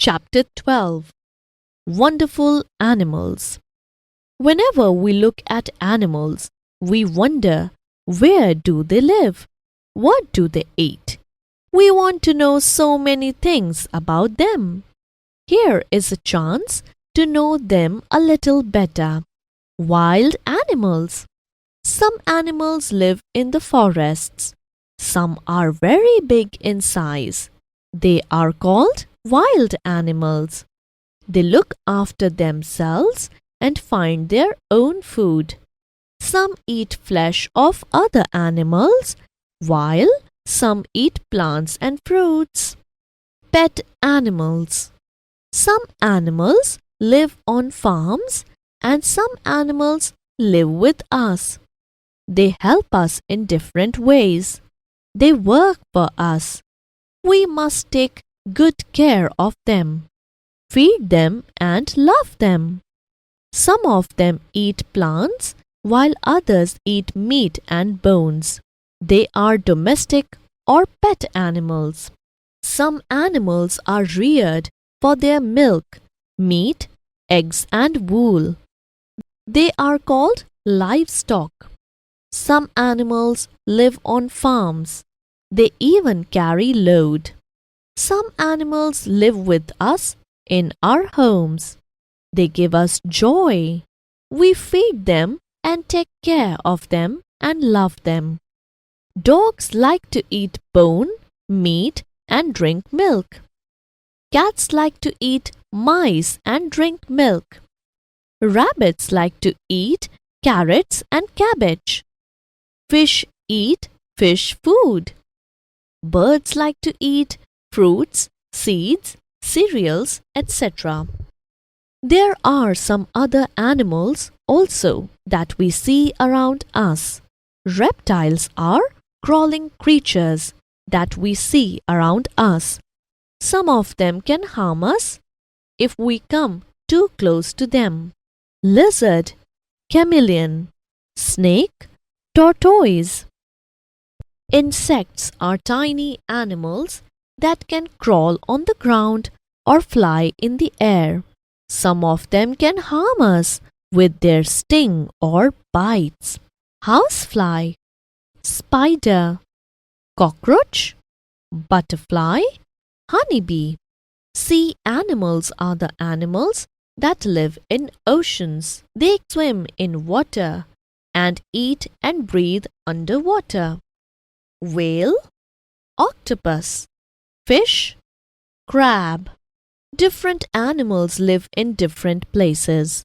Chapter 12 Wonderful Animals. Whenever we look at animals, we wonder, where do they live? What do they eat? We want to know so many things about them. Here is a chance to know them a little better. Wild animals. Some animals live in the forests. Some are very big in size. They are called wild animals. They look after themselves and find their own food. Some eat flesh of other animals, while some eat plants and fruits. Pet animals. Some animals live on farms and some animals live with us. They help us in different ways. They work for us. We must take good care of them, feed them and love them. Some of them eat plants while others eat meat and bones. They are domestic or pet animals. Some animals are reared for their milk, meat, eggs and wool. They are called livestock. Some animals live on farms. They even carry load. Some animals live with us in our homes. They give us joy. We feed them and take care of them and love them. Dogs like to eat bone, meat and drink milk. Cats like to eat mice and drink milk. Rabbits like to eat carrots and cabbage. Fish eat fish food. Birds like to eat fruits, seeds, cereals, etc. There are some other animals also that we see around us. Reptiles are crawling creatures that we see around us. Some of them can harm us if we come too close to them. Lizard, chameleon, snake, tortoise. Insects are tiny animals that can crawl on the ground or fly in the air. Some of them can harm us with their sting or bites. Housefly, spider, cockroach, butterfly, honeybee. Sea animals are the animals that live in oceans. They swim in water and eat and breathe underwater. Whale, octopus, fish, crab. Different animals live in different places.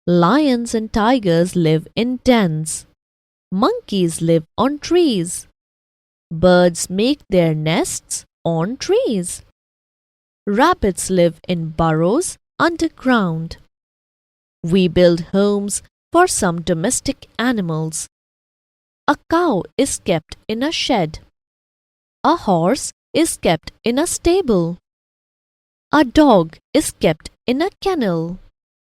Lions and tigers live in dens. Monkeys live on trees. Birds make their nests on trees. Rabbits live in burrows underground. We build homes for some domestic animals. A cow is kept in a shed. A horse is kept in a stable. A dog is kept in a kennel.